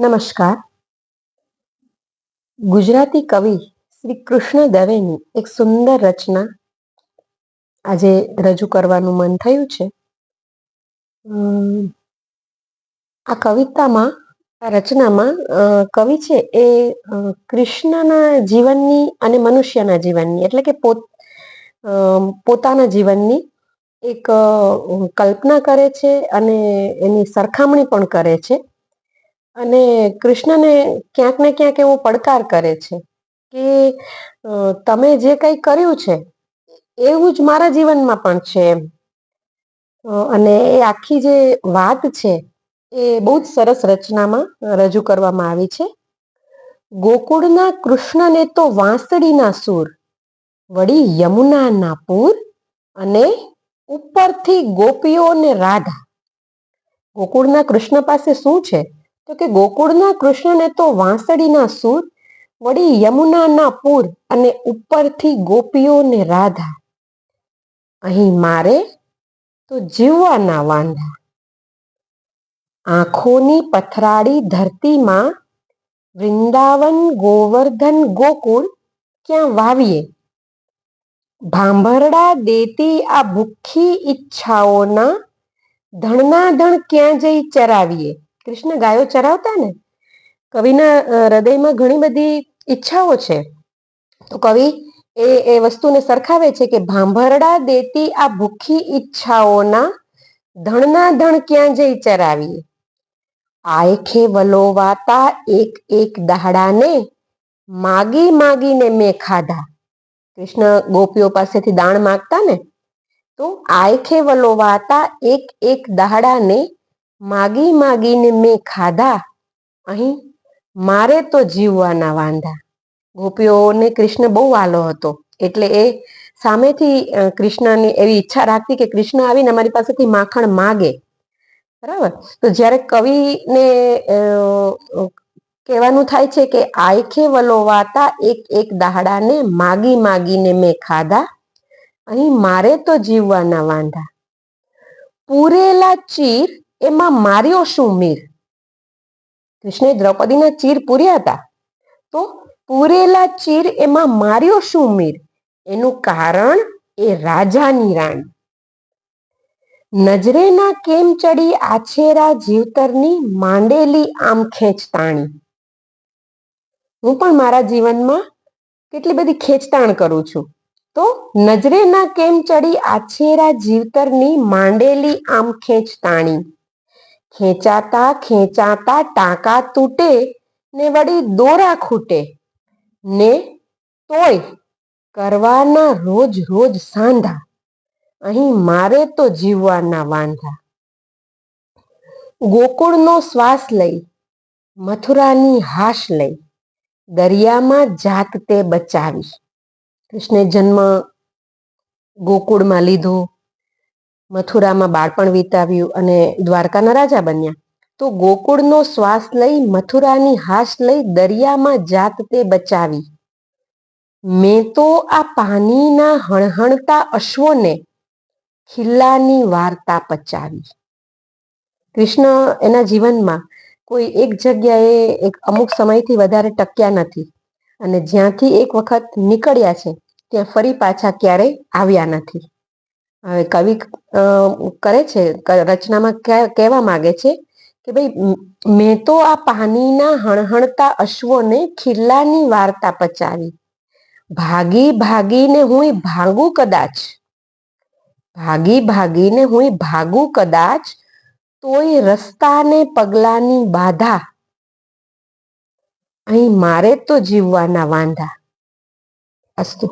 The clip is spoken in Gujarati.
નમસ્કાર. ગુજરાતી કવિ શ્રી કૃષ્ણ દવેની એક સુંદર રચના આજે રજૂ કરવાનું મન થયું છે. આ કવિતામાં, આ રચનામાં કવિ છે એ કૃષ્ણના જીવનની અને મનુષ્યના જીવનની એટલે કે પોતાના જીવનની એક કલ્પના કરે છે અને એની સરખામણી પણ કરે છે. અને કૃષ્ણને ક્યાંક ને ક્યાંક એવો પડકાર કરે છે કે તમે જે કંઈ કર્યું છે એવું જ મારા જીવનમાં પણ છે એમ. અને એ આખી જે વાત છે એ બહુ જ સરસ રચનામાં રજૂ કરવામાં આવી છે. ગોકુળના કૃષ્ણને તો વાંસળીના સૂર, વળી યમુનાના પૂર, અને ઉપરથી ગોપીઓને રાધા. ગોકુળના કૃષ્ણ પાસે શું છે? તો કે ગોકુળના કૃષ્ણને તો વાંસળીના સૂર, વળી યમુનાના પૂર, અને ઉપરથી ગોપીઓને રાધા. અહીં મારે તો જીવવાના વાંધા. આંખોની પથરાળી ધરતીમાં વૃંદાવન ગોવર્ધન ગોકુળ ક્યાં વાવીએ. ભાંભરડા દેતી આ ભૂખી ઈચ્છાઓના ધણના ધણ ક્યાં જઈ ચરાવીએ. કૃષ્ણ ગાયો ચરાવતા ને. કવિના હૃદયમાં ઘણી બધી ઈચ્છાઓ છે. તો કવિ એ વસ્તુને સરખાવે છે કે ભાંભરડા દેતી આ ભૂખી ઈચ્છાઓના ધણના ધણ ક્યાં જઈ ચરાવીએ. આયખે વલોવાતા એક એક દાહડાને માગી માગીને મેં ખાધા. કૃષ્ણ ગોપીઓ પાસેથી દાણ માગતા ને, તો આયખે વલોવાતા એક એક દાહડાને માગી માગીને મેં ખાધા. અહીં મારે તો જીવવાના વાંધા. ગોપીઓને કૃષ્ણ બહુ વાલો હતો એટલે એ સામેથી કૃષ્ણની એવી ઈચ્છા રાખતી કે કૃષ્ણ આવીને અમારી પાસેથી માખણ માગે. બરાબર. તો જ્યારે કવિને કહેવાનું થાય છે કે આયખે વલોવાતા એક એક દાહડાને માગી માગીને મેં ખાધા. અહીં મારે તો જીવવાના વાંધા. પૂરેલા ચીર એમાં માર્યો શું મીર. કૃષ્ણે દ્રૌપદીના ચીર પૂર્યા હતા. તો પૂરેલા ચીર એમાં માર્યો શું મીર. એનું કારણ એ રાજાની રાણી. નજરે ના કેમ ચડી આછેરા જીવતરની માંડેલી આમ ખેંચતાણી. હું પણ મારા જીવનમાં કેટલી બધી ખેંચતાણ કરું છું. તો નજરે ના કેમ ચડી આછેરા જીવતરની માંડેલી આમ ખેંચતાણી. ખેંચાતા ખેંચાતા ટાંકા તૂટે ને વળી દોરા ખૂટે ને તોય કરવાના રોજ રોજ સાંધા. અહીં મારે તો જીવવાના વાંધા. ગોકુળનો શ્વાસ લઈ, મથુરાની હાશ લઈ, દરિયામાં જાત તે બચાવી. કૃષ્ણે જન્મ ગોકુળમાં લીધો, મથુરામાં બાળપણ વિતાવ્યું અને દ્વારકાના રાજા બન્યા. તો ગોકુળનો શ્વાસ લઈ, મથુરાની હાશ લઈ, દરિયામાં જાત તે બચાવી. મેં તો આ પાણીના હણહણતા અશ્વોને ખિલ્લાની વાર્તા પચાવી. કૃષ્ણ એના જીવનમાં કોઈ એક જગ્યાએ એક અમુક સમયથી વધારે ટક્યા નથી અને જ્યાંથી એક વખત નીકળ્યા છે ત્યાં ફરી પાછા ક્યારેય આવ્યા નથી. હવે કવિ કરે છે રચનામાં કહેવા માંગે છે કે ભાઈ મેં તો આ પાણીના હણહણતા અશ્વોને ખિલ્લાની વાર્તા પચાવી. ભાગી ભાગીને હું ભાગું કદાચ, ભાગી ભાગીને હું ભાગું કદાચ, તોય રસ્તાને પગલાની બાધા. અહીં મારે તો જીવવાના વાંધા. અસ્તુ.